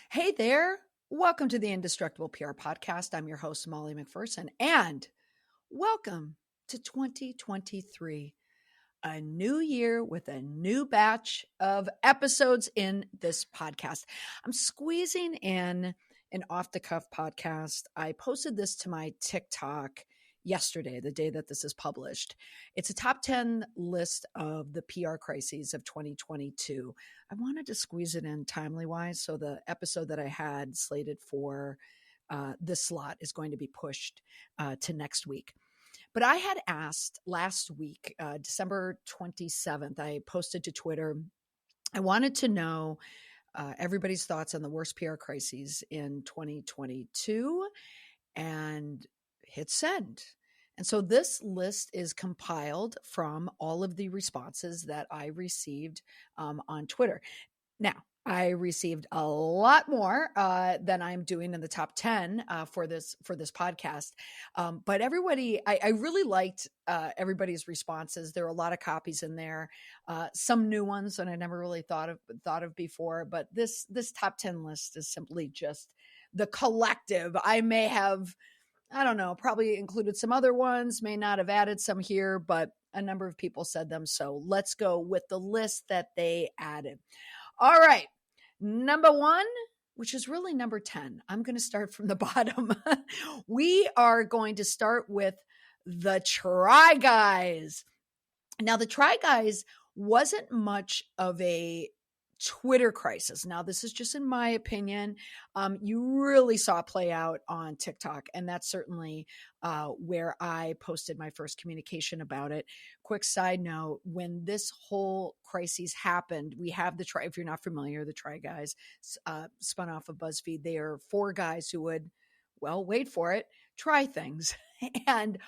Hey there. Welcome to the Indestructible PR Podcast. I'm your host, Molly McPherson, and welcome to 2023, a new year with a new batch of episodes in this podcast. I'm squeezing in an off the cuff podcast. I posted this to my TikTok yesterday, the day that this is published. It's a top 10 list of the PR crises of 2022. I wanted to squeeze it in timely wise. So the episode that I had slated for this slot is going to be pushed to next week. But I had asked last week, December 27th, I posted to Twitter. I wanted to know everybody's thoughts on the worst PR crises in 2022 and hit send. And so this list is compiled from all of the responses that I received on Twitter. Now, I received a lot more than I'm doing in the top 10 for this podcast. But everybody, I really liked everybody's responses. There are a lot of copies in there, some new ones that I never really thought of before. But this top 10 list is simply just the collective. I may have, I don't know, probably included some other ones, may not have added some here, but a number of people said them. So let's go with the list that they added. All right. Number one, which is really number 10. I'm going to start from the bottom. We are going to start with the Try Guys. Now, the Try Guys wasn't much of a Twitter crisis. Now, this is just in my opinion. You really saw it play out on TikTok, and that's certainly where I posted my first communication about it. Quick side note, when this whole crisis happened, we have the Try, if you're not familiar, the Try Guys spun off of BuzzFeed. They are four guys who would, well, wait for it, try things. And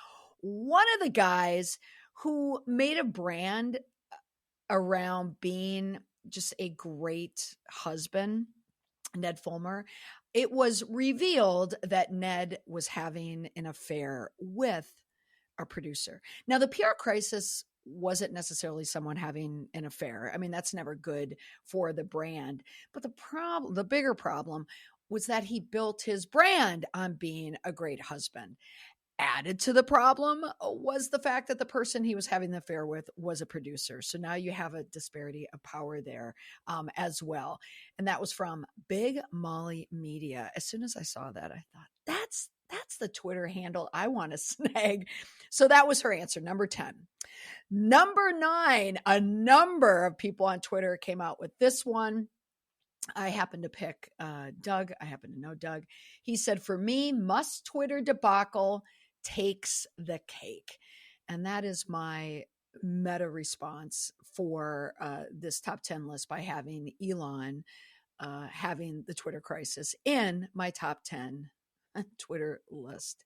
one of the guys who made a brand around being just a great husband, Ned Fulmer, it was revealed that Ned was having an affair with a producer. Now, the PR crisis wasn't necessarily someone having an affair. I mean, that's never good for the brand. But the bigger problem was that he built his brand on being a great husband. Added to the problem was the fact that the person he was having the affair with was a producer. So now you have a disparity of power there as well. And that was from Big Molly Media. As soon as I saw that, I thought, that's the Twitter handle I want to snag. So that was her answer, number 10. Number 9, a number of people on Twitter came out with this one. I happen to pick Doug. I happen to know Doug. He said, for me, must Twitter debacle takes the cake. And that is my meta response for this top 10 list by having Elon having the Twitter crisis in my top 10 Twitter list.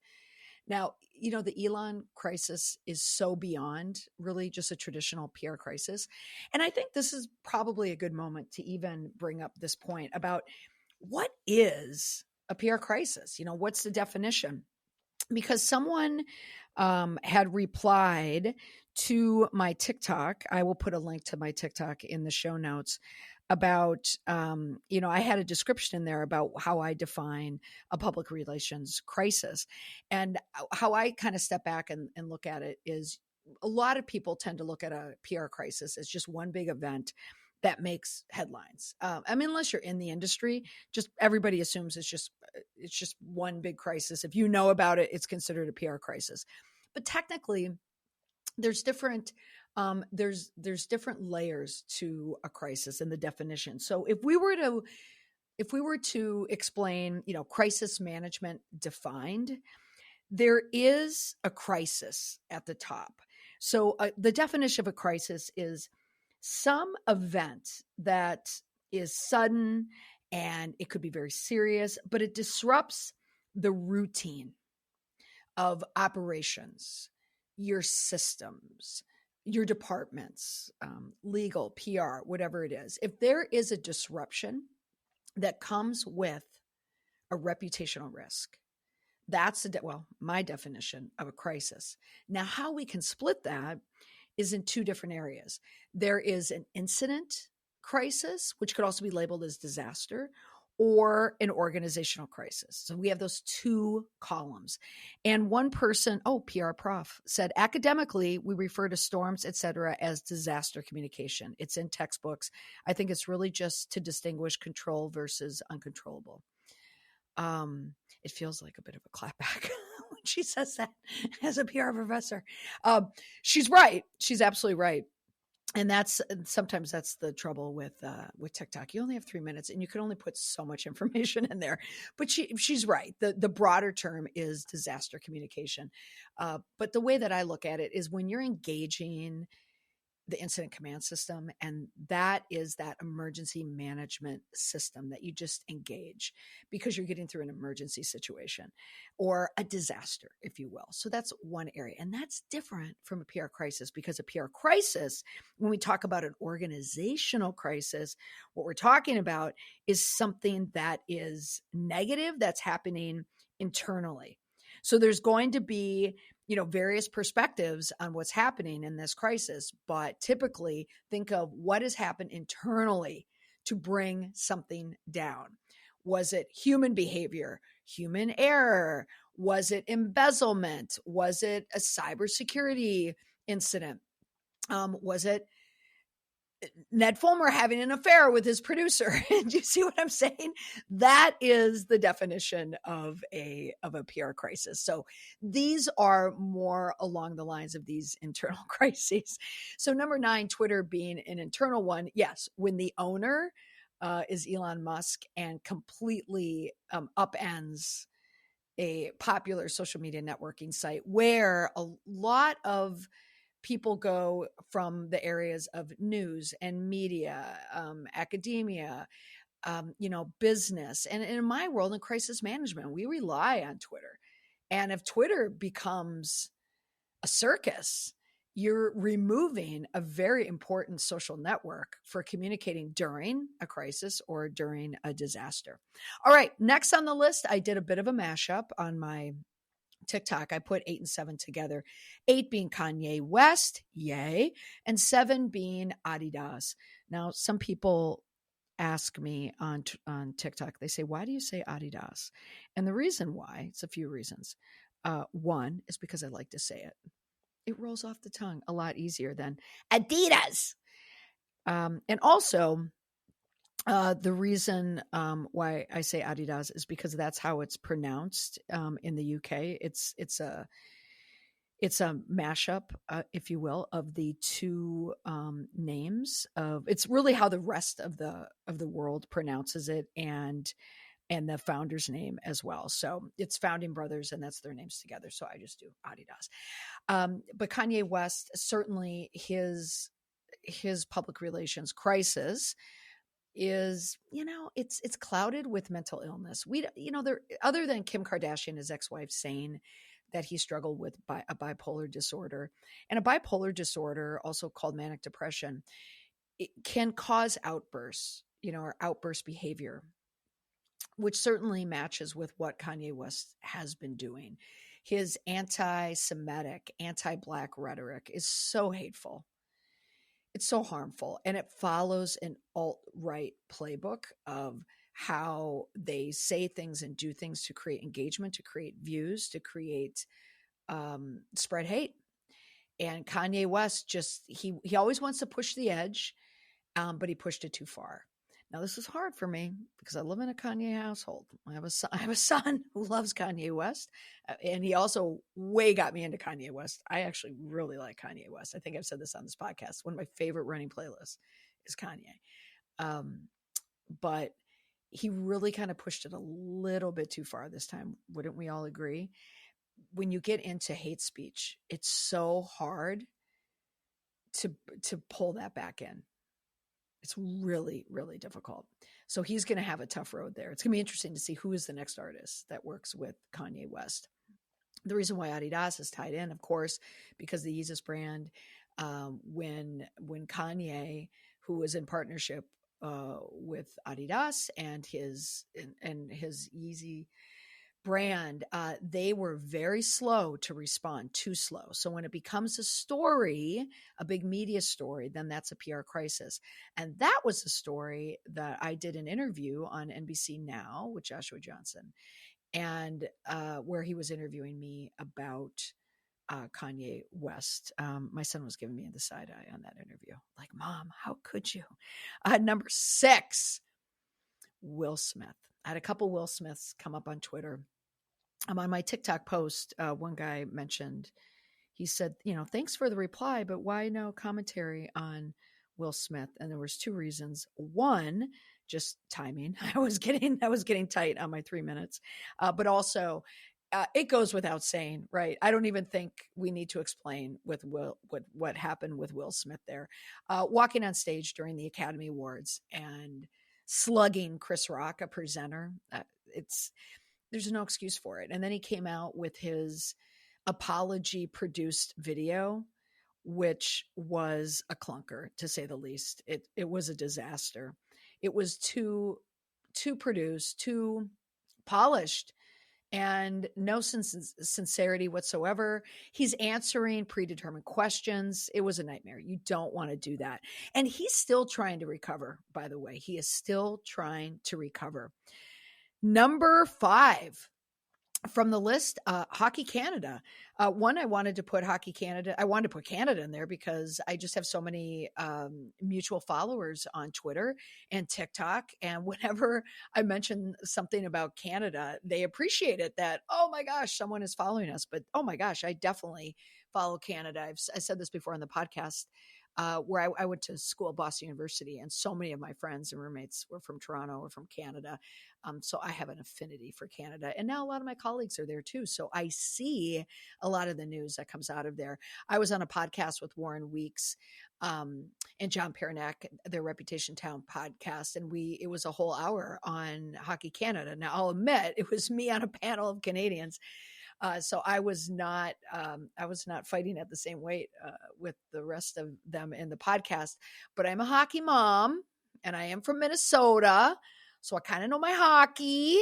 Now, you know, the Elon crisis is so beyond really just a traditional PR crisis. And I think this is probably a good moment to even bring up this point about what is a PR crisis? You know, what's the definition? Because someone had replied to my TikTok. I will put a link to my TikTok in the show notes about, I had a description in there about how I define a public relations crisis. And how I kind of step back and look at it is a lot of people tend to look at a PR crisis as just one big event that makes headlines. I mean, unless you're in the industry, just everybody assumes it's just one big crisis. If you know about it, it's considered a PR crisis. But technically, there's different layers to a crisis in the definition. So if we were to explain, crisis management defined, there is a crisis at the top. So the definition of a crisis is some event that is sudden and it could be very serious, but it disrupts the routine of operations, your systems, your departments, legal, PR, whatever it is. If there is a disruption that comes with a reputational risk, that's my definition of a crisis. Now, how we can split that is in two different areas. There is an incident crisis, which could also be labeled as disaster, or an organizational crisis. So we have those two columns. And one person, PR prof, said academically, we refer to storms, etc., as disaster communication. It's in textbooks. I think it's really just to distinguish control versus uncontrollable. It feels like a bit of a clapback when she says that as a PR professor. She's right. She's absolutely right. And sometimes that's the trouble with TikTok. You only have 3 minutes and you can only put so much information in there, but she's right. The broader term is disaster communication. But the way that I look at it is when you're engaging the incident command system, and that is that emergency management system that you just engage because you're getting through an emergency situation or a disaster, if you will. So that's one area, and that's different from a PR crisis, because a PR crisis, when we talk about an organizational crisis, what we're talking about is something that is negative that's happening internally. So there's going to be various perspectives on what's happening in this crisis, but typically think of what has happened internally to bring something down. Was it human behavior, human error? Was it embezzlement? Was it a cybersecurity incident? Was it Ned Fulmer having an affair with his producer? Do you see what I'm saying? That is the definition of a PR crisis. So these are more along the lines of these internal crises. So number 9, Twitter being an internal one. Yes, when the owner is Elon Musk and completely upends a popular social media networking site where a lot of people go from the areas of news and media, academia, business. And in my world, in crisis management, we rely on Twitter. And if Twitter becomes a circus, you're removing a very important social network for communicating during a crisis or during a disaster. All right, next on the list, I did a bit of a mashup on my TikTok. I put 8 and 7 together. 8 being Kanye West, yay, and 7 being Adidas. Now, some people ask me on TikTok, they say, why do you say Adidas? And the reason why, it's a few reasons. One is because I like to say it. It rolls off the tongue a lot easier than Adidas. And also, the reason why I say Adidas is because that's how it's pronounced in the UK. It's a mashup, if you will, of the two names of. It's really how the rest of the world pronounces it, and the founder's name as well. So it's founding brothers, and that's their names together. So I just do Adidas. But Kanye West, certainly his public relations crisis is, it's clouded with mental illness. There, other than Kim Kardashian, his ex-wife, saying that he struggled with a bipolar disorder, and a bipolar disorder, also called manic depression, it can cause outbursts, or outburst behavior, which certainly matches with what Kanye West has been doing. His anti-Semitic, anti-Black rhetoric is so hateful. It's so harmful, and it follows an alt-right playbook of how they say things and do things to create engagement, to create views, to create spread hate. And Kanye West he always wants to push the edge, but he pushed it too far. Now, this is hard for me because I live in a Kanye household. I have a son who loves Kanye West, and he also way got me into Kanye West. I actually really like Kanye West. I think I've said this on this podcast. One of my favorite running playlists is Kanye. But he really kind of pushed it a little bit too far this time. Wouldn't we all agree? When you get into hate speech, it's so hard to pull that back in. It's really, really difficult. So he's going to have a tough road there. It's going to be interesting to see who is the next artist that works with Kanye West. The reason why Adidas is tied in, of course, because the Yeezus brand, when Kanye, who was in partnership with Adidas and his Yeezy brand, they were very slow to respond, too slow. So when it becomes a story, a big media story, then that's a PR crisis. And that was a story that I did an interview on NBC Now with Joshua Johnson, and where he was interviewing me about Kanye West. My son was giving me the side eye on that interview. Like, Mom, how could you? Number 6, Will Smith. I had a couple Will Smiths come up on Twitter. On my TikTok post, one guy mentioned, he said, thanks for the reply, but why no commentary on Will Smith? And there was 2 reasons. One, just timing. I was getting tight on my 3 minutes, but also it goes without saying, right? I don't even think we need to explain with Will what happened with Will Smith there, walking on stage during the Academy Awards and slugging Chris Rock, a presenter. There's no excuse for it. And then he came out with his apology produced video, which was a clunker, to say the least. It was a disaster. It was too produced, too polished, and no sincerity whatsoever. He's answering predetermined questions. It was a nightmare. You don't want to do that. And he's still trying to recover, by the way. He is still trying to recover. Number 5 from the list, Hockey Canada. One, I wanted to put Canada in there because I just have so many mutual followers on Twitter and TikTok. And whenever I mention something about Canada, they appreciate it that, oh my gosh, someone is following us. But oh my gosh, I definitely follow Canada. I said this before on the podcast. Where I went to school at Boston University, and so many of my friends and roommates were from Toronto or from Canada. So I have an affinity for Canada. And now a lot of my colleagues are there too. So I see a lot of the news that comes out of there. I was on a podcast with Warren Weeks and John Pernick, their Reputation Town podcast, and it was a whole hour on Hockey Canada. Now, I'll admit, it was me on a panel of Canadians. So I was not fighting at the same weight with the rest of them in the podcast, but I'm a hockey mom and I am from Minnesota. So I kind of know my hockey,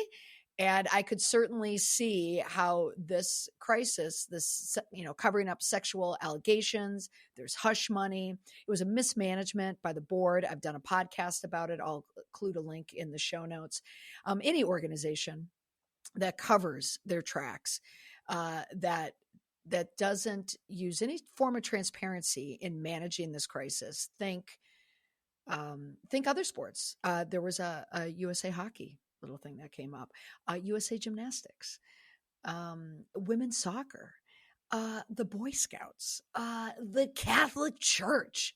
and I could certainly see how this crisis, covering up sexual allegations, there's hush money. It was a mismanagement by the board. I've done a podcast about it. I'll include a link in the show notes. Any organization that covers their tracks, that doesn't use any form of transparency in managing this crisis. Think other sports. There was a USA Hockey little thing that came up, USA Gymnastics, women's soccer, the Boy Scouts, the Catholic Church.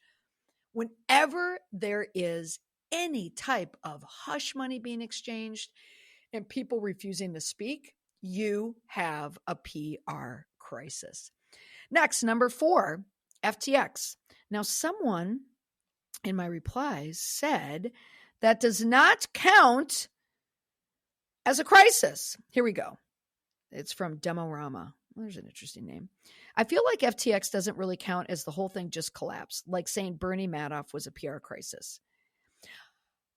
Whenever there is any type of hush money being exchanged and people refusing to speak, you have a PR crisis. Next, number 4, FTX. Now, someone in my replies said that does not count as a crisis. Here we go. It's from Demorama. There's an interesting name. I feel like FTX doesn't really count as the whole thing just collapsed, like saying Bernie Madoff was a PR crisis.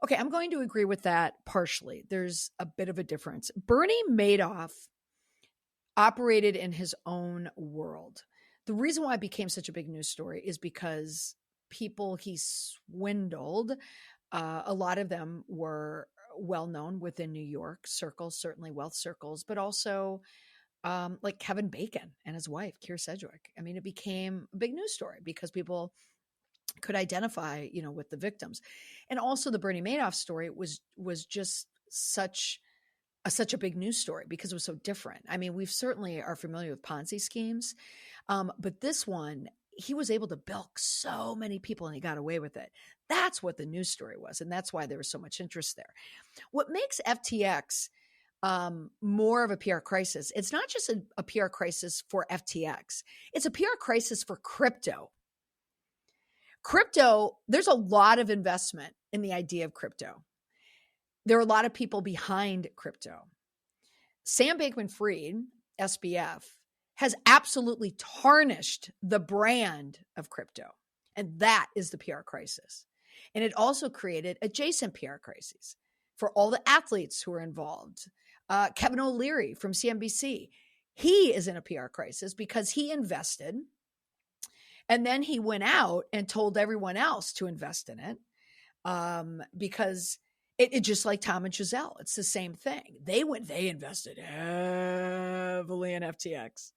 Okay, I'm going to agree with that partially. There's a bit of a difference. Bernie Madoff operated in his own world. The reason why it became such a big news story is because people he swindled, a lot of them were well-known within New York circles, certainly wealth circles, but also like Kevin Bacon and his wife, Keir Sedgwick. I mean, it became a big news story because people could identify, with the victims. And also the Bernie Madoff story was just such a big news story because it was so different. I mean, we certainly are familiar with Ponzi schemes, but this one, he was able to bilk so many people and he got away with it. That's what the news story was. And that's why there was so much interest there. What makes FTX more of a PR crisis, it's not just a PR crisis for FTX. It's a PR crisis for crypto. Crypto, there's a lot of investment in the idea of crypto. There are a lot of people behind crypto. Sam Bankman-Fried, SBF, has absolutely tarnished the brand of crypto. And that is the PR crisis. And it also created adjacent PR crises for all the athletes who are involved. Kevin O'Leary from CNBC, he is in a PR crisis because he invested and then he went out and told everyone else to invest in it, because it just like Tom and Giselle, it's the same thing. They invested heavily in FTX.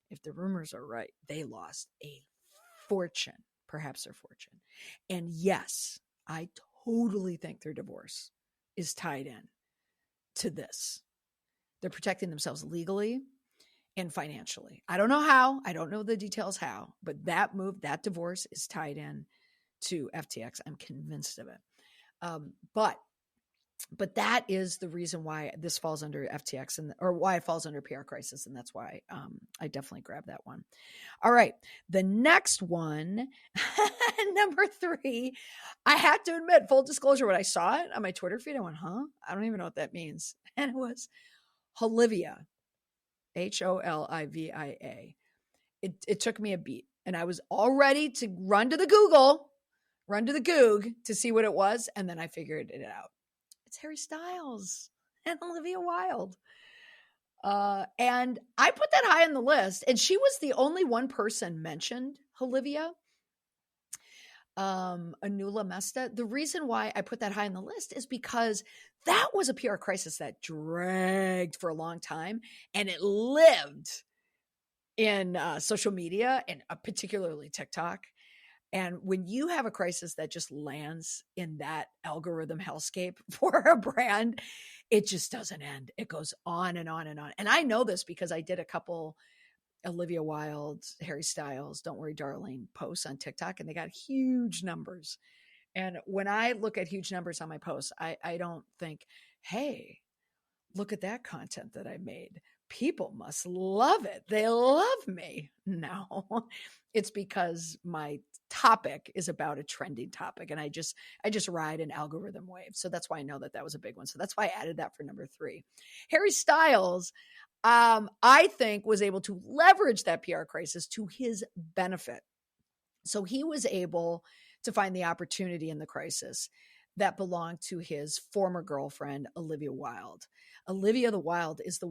If the rumors are right, they lost a fortune, perhaps their fortune. And yes, I totally think their divorce is tied in to this. They're protecting themselves legally and financially. I don't know how. I don't know the details how, but that move, that divorce is tied in to FTX. I'm convinced of it. But that is the reason why this falls under FTX or why it falls under PR crisis. And that's why I definitely grabbed that one. All right. The next one, number 3, I had to admit, full disclosure, when I saw it on my Twitter feed, I went, I don't even know what that means. And it was Holivia, Holivia. It took me a beat and I was all ready to run to the Goog to see what it was. And then I figured it out. It's Harry Styles and Olivia Wilde. And I put that high on the list, and she was the only one person mentioned, Olivia, Anula Mesta. The reason why I put that high on the list is because that was a PR crisis that dragged for a long time, and it lived in social media and particularly TikTok. And when you have a crisis that just lands in that algorithm hellscape for a brand, it just doesn't end. It goes on and on and on. And I know this because I did a couple Olivia Wilde, Harry Styles, Don't Worry, Darling posts on TikTok, and they got huge numbers. And when I look at huge numbers on my posts, I don't think, hey, look at that content that I made. People must love it. They love me. No, it's because my topic is about a trending topic. And I just ride an algorithm wave. So that's why I know that was a big one. So that's why I added that for number 3. Harry Styles, I think, was able to leverage that PR crisis to his benefit. So he was able to find the opportunity in the crisis that belonged to his former girlfriend, Olivia Wilde. Olivia Wilde is the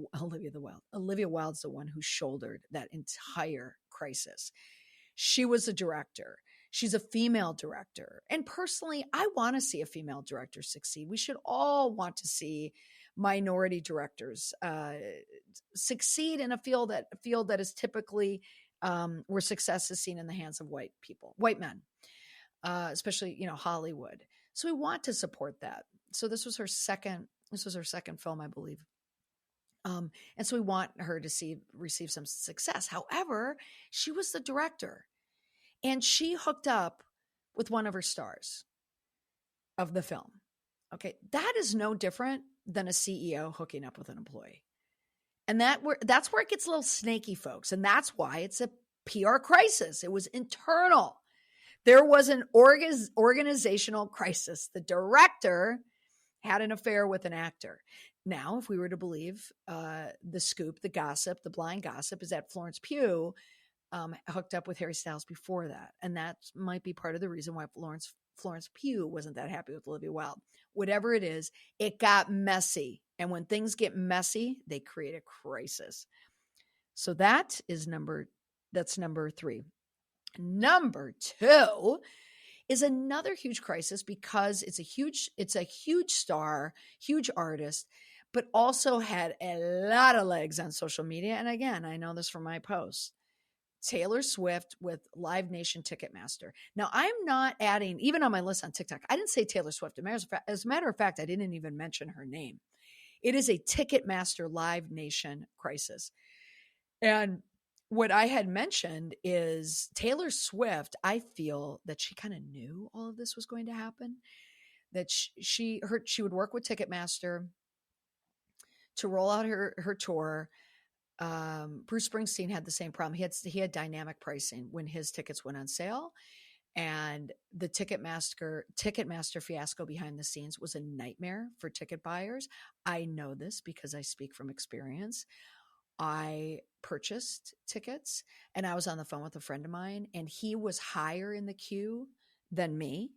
one who shouldered that entire crisis. She was a director. She's a female director. And personally, I want to see a female director succeed. We should all want to see minority directors succeed in a field that is typically where success is seen in the hands of white men, especially, Hollywood. So we want to support that. So this was her second film, I believe. And so we want her to receive some success. However, she was the director and she hooked up with one of her stars of the film. Okay. That is no different than a CEO hooking up with an employee. And that's where it gets a little snaky, folks. And that's why it's a PR crisis. It was internal. There was an organizational crisis. The director had an affair with an actor. Now, if we were to believe the scoop, the gossip, the blind gossip, is that Florence Pugh hooked up with Harry Styles before that. And that might be part of the reason why Florence Pugh wasn't that happy with Olivia Wilde. Whatever it is, it got messy. And when things get messy, they create a crisis. So that's number 3. Number 2 is another huge crisis because it's a huge star, huge artist, but also had a lot of legs on social media. And again, I know this from my posts. Taylor Swift with Live Nation Ticketmaster. Now, I'm not adding, even on my list on TikTok, I didn't say Taylor Swift. As a matter of fact, I didn't even mention her name. It is a Ticketmaster Live Nation crisis. And what I had mentioned is Taylor Swift, I feel that she kind of knew all of this was going to happen, that she would work with Ticketmaster to roll out her tour. Bruce Springsteen had the same problem. He had dynamic pricing when his tickets went on sale, and the Ticketmaster fiasco behind the scenes was a nightmare for ticket buyers. I know this because I speak from experience. I purchased tickets and I was on the phone with a friend of mine and he was higher in the queue than me.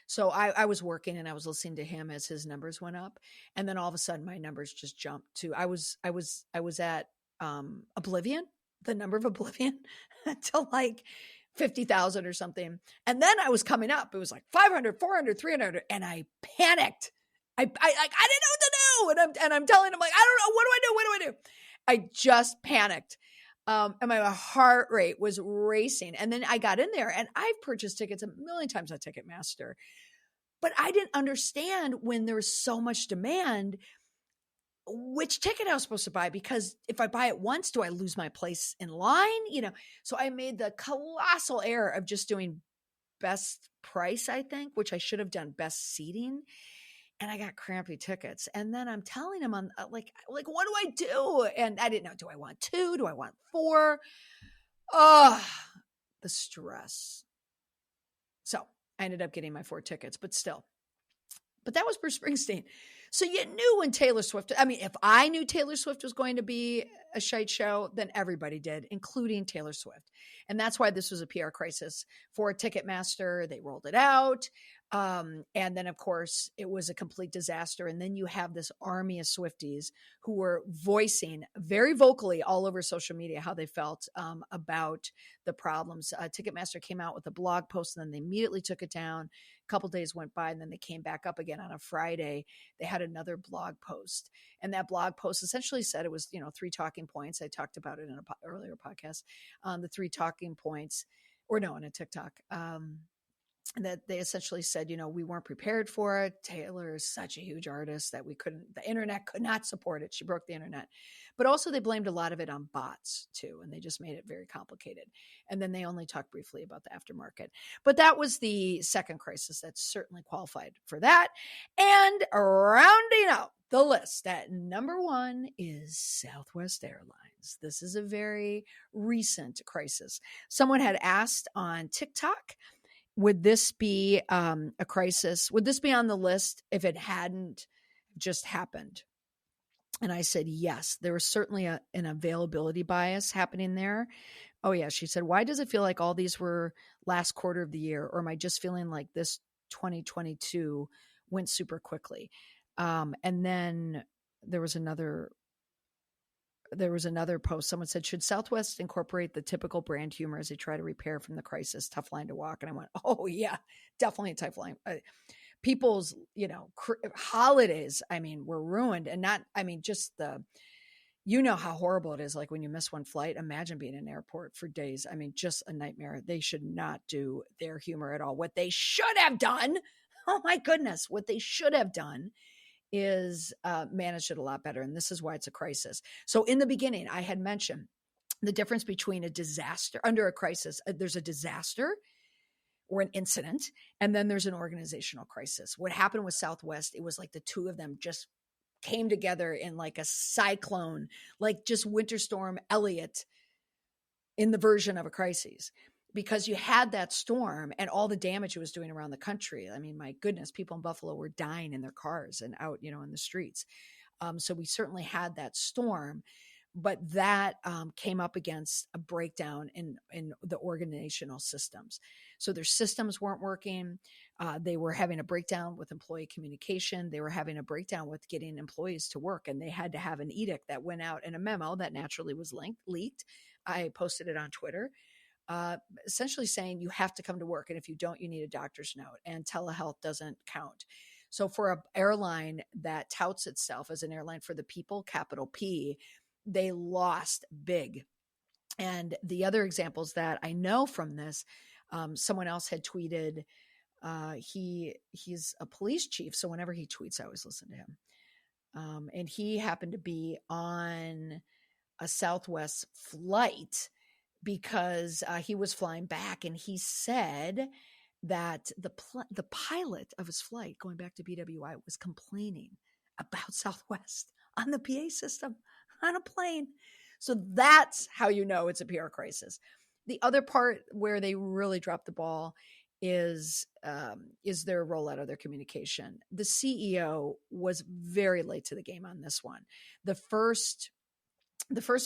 So I was working and I was listening to him as his numbers went up. And then all of a sudden my numbers just jumped to, I was at Oblivion, the number of Oblivion to like 50,000 or something. And then I was coming up. It was like 500, 400, 300. And I panicked. I didn't know what to do. And I'm telling him like, I don't know. What do I do? What do I do? I just panicked. And my heart rate was racing. And then I got in there and I've purchased tickets a million times on Ticketmaster, but I didn't understand when there was so much demand, which ticket I was supposed to buy, because if I buy it once, do I lose my place in line? So I made the colossal error of just doing best price, I think, which I should have done best seating. And I got crappy tickets. And then I'm telling him on like, what do I do? And I didn't know, do I want 2? Do I want 4? Oh, the stress. So I ended up getting my 4 tickets, but that was Bruce Springsteen. So you knew when Taylor Swift, I mean, if I knew Taylor Swift was going to be a shite show, then everybody did, including Taylor Swift. And that's why this was a PR crisis for Ticketmaster. They rolled it out. And then, of course, it was a complete disaster. And then you have this army of Swifties who were voicing very vocally all over social media how they felt about the problems. Ticketmaster came out with a blog post, and then they immediately took it down. A couple days went by, and then they came back up again on a Friday. They had another blog post, and that blog post essentially said it was, 3 talking points. I talked about it in an earlier podcast. The 3 talking points, or no, in a TikTok. That they essentially said, we weren't prepared for it. Taylor is such a huge artist that the internet could not support it. She broke the internet. But also they blamed a lot of it on bots too. And they just made it very complicated. And then they only talked briefly about the aftermarket. But that was the second crisis that certainly qualified for that. And rounding out the list at number 1 is Southwest Airlines. This is a very recent crisis. Someone had asked on TikTok, would this be a crisis? Would this be on the list if it hadn't just happened? And I said, yes, there was certainly an availability bias happening there. Oh, yeah. She said, why does it feel like all these were last quarter of the year? Or am I just feeling like this 2022 went super quickly? And then there was another post. Someone said, should Southwest incorporate the typical brand humor as they try to repair from the crisis? Tough line to walk. And I went, oh yeah, definitely a tough line. People's, holidays, were ruined, and just how horrible it is. Like when you miss one flight, imagine being in an airport for days. Just a nightmare. They should not do their humor at all. What they should have done, oh my goodness, what they should have done is managed it a lot better. And this is why it's a crisis. So in the beginning, I had mentioned the difference between a disaster under a crisis. There's a disaster or an incident, and then there's an organizational crisis. What happened with Southwest, it was like the two of them just came together in like a cyclone, like just Winter Storm Elliott in the version of a crisis. Because you had that storm and all the damage it was doing around the country. My goodness, people in Buffalo were dying in their cars and out, in the streets. So we certainly had that storm, but that came up against a breakdown in the organizational systems. So their systems weren't working. They were having a breakdown with employee communication. They were having a breakdown with getting employees to work, and they had to have an edict that went out in a memo that naturally was leaked. I posted it on Twitter. Essentially saying you have to come to work. And if you don't, you need a doctor's note, and telehealth doesn't count. So for an airline that touts itself as an airline for the people, capital P, they lost big. And the other examples that I know from this, someone else had tweeted, he's a police chief. So whenever he tweets, I always listen to him. And he happened to be on a Southwest flight because he was flying back, and he said that the pilot of his flight going back to BWI was complaining about Southwest on the PA system on a plane. So that's how you know it's a PR crisis. The other part where they really dropped the ball is their rollout of their communication. The CEO was very late to the game on this one. The first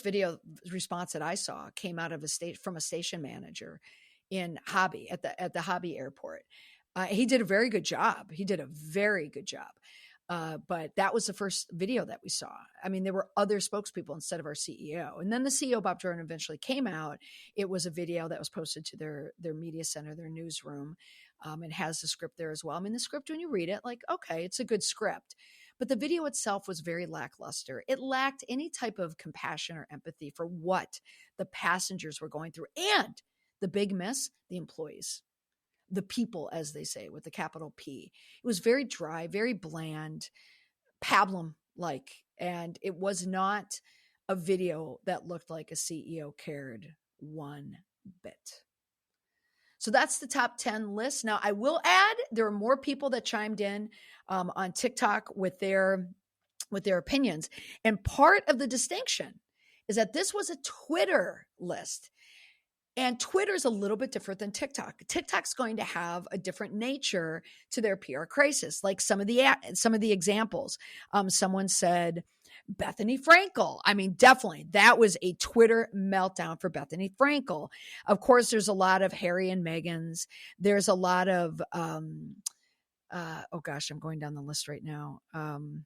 video response that I saw came out of from a station manager in Hobby at the Hobby airport. He did a very good job. But that was the first video that we saw. I mean, there were other spokespeople instead of our CEO. And then the CEO, Bob Jordan, eventually came out. It was a video that was posted to their media center, their newsroom. It has the script there as well. I mean, the script, when you read it, like, okay, it's a good script. But the video itself was very lackluster. It lacked any type of compassion or empathy for what the passengers were going through. And the big miss, the employees, the people, as they say, with the capital P. It was very dry, very bland, pablum like, and it was not a video that looked like a CEO cared one bit. So that's the top 10 list. Now, I will add, there are more people that chimed in on TikTok with their opinions. And part of the distinction is that this was a Twitter list. And Twitter is a little bit different than TikTok. TikTok's going to have a different nature to their PR crisis. Like some of the examples, someone said Bethany Frankel. I mean, definitely that was a Twitter meltdown for Bethany Frankel. Of course, there's a lot of Harry and Meghan's. There's a lot of oh gosh, I'm going down the list right now. I'm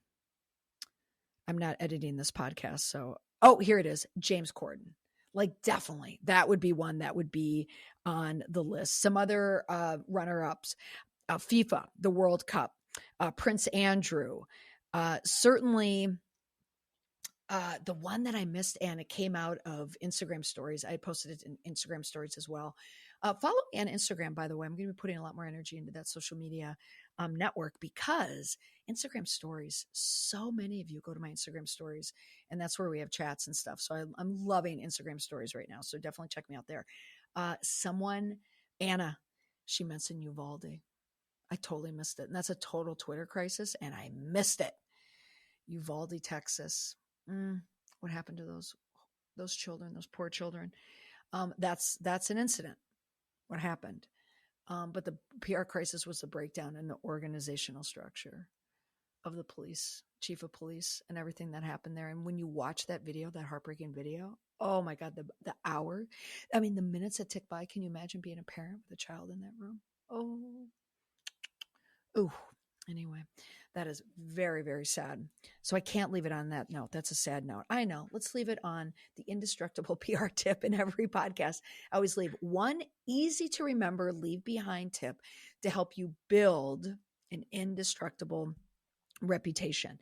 not editing this podcast, so here it is, James Corden. Like, definitely, that would be one that would be on the list. Some other runner-ups, FIFA, the World Cup, Prince Andrew, certainly the one that I missed, and it came out of Instagram stories. I posted it in Instagram stories as well. Follow me on Instagram, by the way. I'm going to be putting a lot more energy into that social media network, because Instagram stories, so many of you go to my Instagram stories, and that's where we have chats and stuff. So I'm loving Instagram stories right now. So definitely check me out there. Anna, she mentioned Uvalde. I totally missed it. And that's a total Twitter crisis, and I missed it. Uvalde, Texas. What happened to those children, those poor children? That's an incident. What happened? But the PR crisis was the breakdown in the organizational structure of the police, chief of police, and everything that happened there. And when you watch that video, that heartbreaking video, oh my God, the hour, I mean, the minutes that tick by, can you imagine being a parent with a child in that room? Anyway, that is very, very sad. So I can't leave it on that note. That's a sad note. I know. Let's leave it on the indestructible PR tip in every podcast. I always leave one easy to remember, leave behind tip to help you build an indestructible reputation.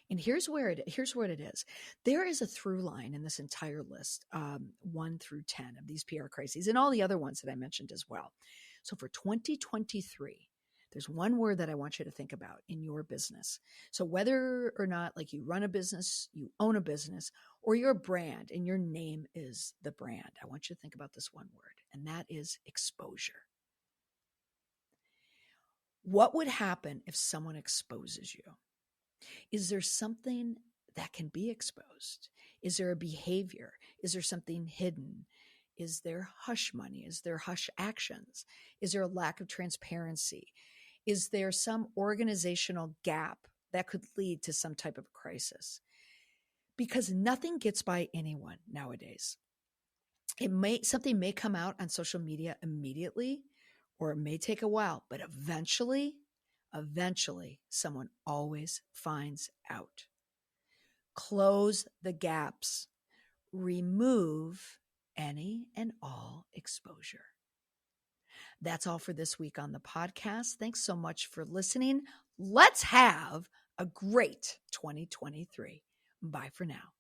And here's what it is. There is a through line in this entire list, 1 through 10 of these PR crises, and all the other ones that I mentioned as well. So for 2023, there's one word that I want you to think about in your business. So whether or not, like, you run a business, you own a business, or you're a brand and your name is the brand, I want you to think about this one word, and that is exposure. What would happen if someone exposes you? Is there something that can be exposed? Is there a behavior? Is there something hidden? Is there hush money? Is there hush actions? Is there a lack of transparency? Is there some organizational gap that could lead to some type of crisis? Because nothing gets by anyone nowadays. Something may come out on social media immediately, or it may take a while, but eventually someone always finds out. Close the gaps. Remove any and all exposure. That's all for this week on the podcast. Thanks so much for listening. Let's have a great 2023. Bye for now.